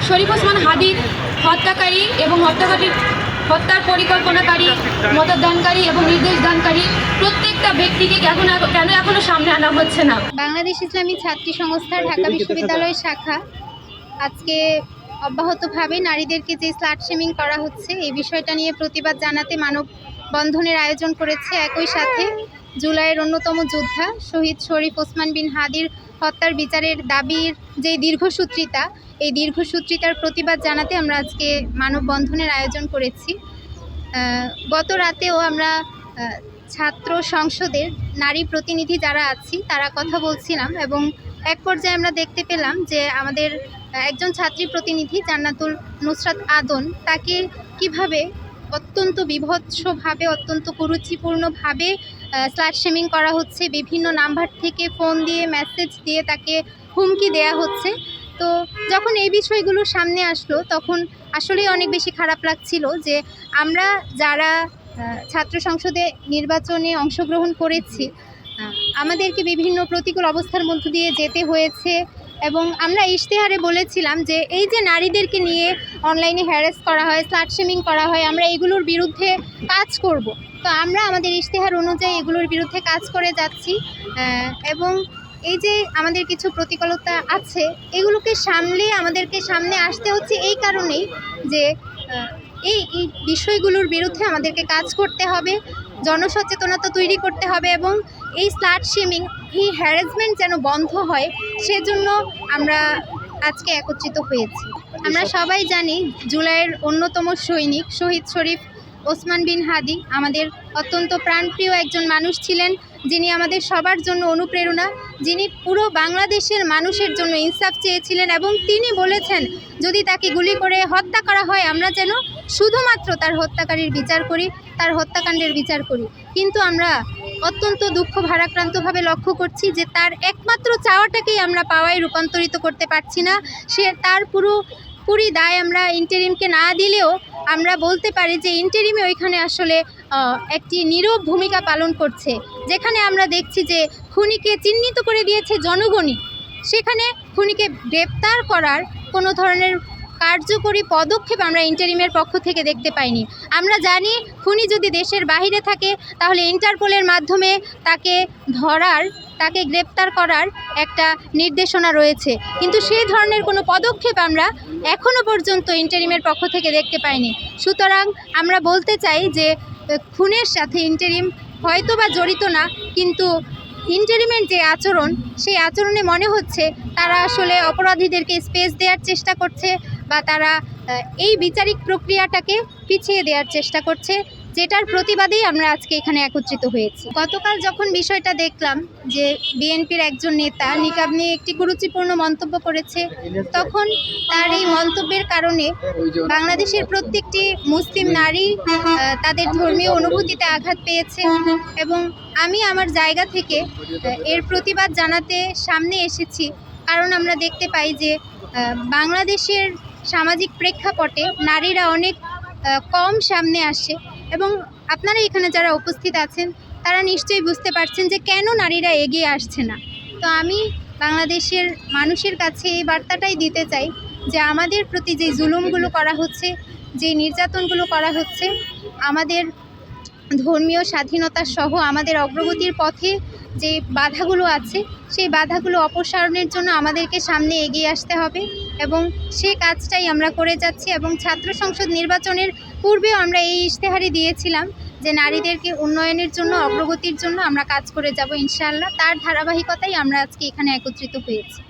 শরীফ ওসমান হাদির হত্যাকারী এবং হত্যার পরিকল্পনাকারী, মদতদানকারী এবং নির্দেশ দানকারী প্রত্যেকটা ব্যক্তিকে কেন এখনো সামনে আনা হচ্ছে না? বাংলাদেশ ইসলামী ছাত্রী সংস্থা ঢাকা বিশ্ববিদ্যালয় শাখা আজকে অব্যাহতভাবে নারীদেরকে যে স্লাট শেমিং করা হচ্ছে এই বিষয়টা নিয়ে প্রতিবাদ জানাতে মানববন্ধনের আয়োজন করেছে। একই সাথে জুলাইয়ের অন্যতম যোদ্ধা শহীদ শরীফ ওসমান বিন হাদির হত্যার বিচারের দাবির যে দীর্ঘসূত্রিতা, এই দীর্ঘসূত্রিতার প্রতিবাদ জানাতে আমরা আজকে মানববন্ধনের আয়োজন করেছি। গত রাতেও আমরা ছাত্র সংসদের নারী প্রতিনিধি যারা আছি তারা কথা বলছিলাম এবং এক পর্যায়ে আমরা দেখতে পেলাম যে আমাদের একজন ছাত্রী প্রতিনিধি জান্নাতুল নুসরাত আদন, তাকে কিভাবে অত্যন্ত বীভৎসভাবে, অত্যন্ত কুরুচিপূর্ণভাবে স্লাট শেমিং করা হচ্ছে। বিভিন্ন নাম্বার থেকে ফোন দিয়ে, মেসেজ দিয়ে তাকে হুমকি দেয়া হচ্ছে। তো যখন এই বিষয়গুলো সামনে আসলো তখন আসলেই অনেক বেশি খারাপ লাগছিল যে আমরা যারা ছাত্র সংসদে নির্বাচনে অংশগ্রহণ করেছি আমাদেরকে বিভিন্ন প্রতিকূল অবস্থার মধ্য দিয়ে যেতে হয়েছে এবং আমরা ইশতেহারে বলেছিলাম যে এই যে নারীদেরকে নিয়ে অনলাইনে হ্যারাস করা হয়, স্লাট শেমিং করা হয়, আমরা এগুলোর বিরুদ্ধে কাজ করব। তো আমরা আমাদের ইশতেহার অনুযায়ী এগুলোর বিরুদ্ধে কাজ করে যাচ্ছি এবং এই যে আমাদের কিছু প্রতিকূলতা আছে এগুলোকে সামলে আমাদেরকে সামনে আসতে হচ্ছে এই কারণেই যে এই বিষয়গুলোর বিরুদ্ধে আমাদেরকে কাজ করতে হবে, জনসচেতনতা তৈরি করতে হবে এবং এই স্লাট শেমিং, এই হ্যারাসমেন্ট যেন বন্ধ হয় সেজন্য আমরা আজকে একত্রিত হয়েছি। আমরা সবাই জানি জুলাইয়ের অন্যতম সৈনিক শহীদ শরীফ ওসমান বিন হাদি আমাদের অত্যন্ত প্রাণপ্রিয় একজন মানুষ ছিলেন, যিনি আমাদের সবার জন্য অনুপ্রেরণা, যিনি পুরো বাংলাদেশের মানুষের জন্য ইনসাফ চেয়েছিলেন এবং তিনি বলেছেন যদি তাকে গুলি করে হত্যা করা হয় আমরা যেন শুধুমাত্র তার হত্যাকারীর বিচার করি, তার হত্যাকাণ্ডের বিচার করি। কিন্তু আমরা অত্যন্ত দুঃখ ভারাক্রান্তভাবে লক্ষ্য করছি যে তার একমাত্র চাওয়াটাকেই আমরা পাওয়ায় রূপান্তরিত করতে পারছি না। তার পুরোপুরি দায় আমরা ইন্টারিমকে না দিলেও আমরা বলতে পারি যে ইন্টারিমে ওইখানে আসলে একটি নীরব ভূমিকা পালন করছে। যেখানে আমরা দেখছি যে খুনিকে চিহ্নিত করে দিয়েছে জনগণই, সেখানে খুনিকে গ্রেপ্তার করার কোনো ধরনের কার্যকরী পদক্ষেপ আমরা ইন্টারিমের পক্ষ থেকে দেখতে পাইনি। আমরা জানি খুনি যদি দেশের বাইরে থাকে তাহলে ইন্টারপোলের মাধ্যমে তাকে গ্রেপ্তার করার একটা নির্দেশনা রয়েছে, কিন্তু সেই ধরনের কোনো পদক্ষেপ আমরা এখনও পর্যন্ত ইন্টারিমের পক্ষ থেকে দেখতে পাইনি। সুতরাং আমরা বলতে চাই যে খুনের সাথে ইন্টারিম হয়তো বা জড়িত না, কিন্তু ইন্টারিমের যে আচরণ সেই আচরণে মনে হচ্ছে তারা আসলে অপরাধীদেরকে স্পেস দেওয়ার চেষ্টা করছে বা তারা এই বিচারিক প্রক্রিয়াটাকে পিছিয়ে দেওয়ার চেষ্টা করছে, যেটার প্রতিবাদেই আমরা আজকে এখানে একত্রিত হয়েছি। গতকাল যখন বিষয়টা দেখলাম যে বিএনপির একজন নেতা নিকাব নিয়ে একটি কুরুচিপূর্ণ মন্তব্য করেছে, তখন তার এই মন্তব্যের কারণে বাংলাদেশের প্রত্যেকটি মুসলিম নারী তাদের ধর্মীয় অনুভূতিতে আঘাত পেয়েছে এবং আমি আমার জায়গা থেকে এর প্রতিবাদ জানাতে সামনে এসেছি। কারণ আমরা দেখতে পাই যে বাংলাদেশের সামাজিক প্রেক্ষাপটে নারীরা অনেক কম সামনে আসে এবং আপনারা এখানে যারা উপস্থিত আছেন তারা নিশ্চয়ই বুঝতে পারছেন যে কেন নারীরা এগিয়ে আসছে না। তো আমি বাংলাদেশের মানুষের কাছে এই বার্তাটাই দিতে চাই যে আমাদের প্রতি যে জুলুমগুলো করা হচ্ছে, যে নির্যাতনগুলো করা হচ্ছে, আমাদের ধর্মীয় স্বাধীনতা সহ আমাদের অগ্রগতির পথে যে বাধাগুলো আছে সেই বাধাগুলো অপসারণের জন্য আমাদেরকে সামনে এগিয়ে আসতে হবে এবং সেই কাজটাই আমরা করে যাচ্ছি। এবং ছাত্র সংসদ নির্বাচনের পূর্বেও আমরা এই ইশতেহারই দিয়েছিলাম যে নারীদেরকে উন্নয়নের জন্য, অগ্রগতির জন্য আমরা কাজ করে যাব ইনশাআল্লাহ। তার ধারাবাহিকতাই আমরা আজকে এখানে একত্রিত হয়েছি।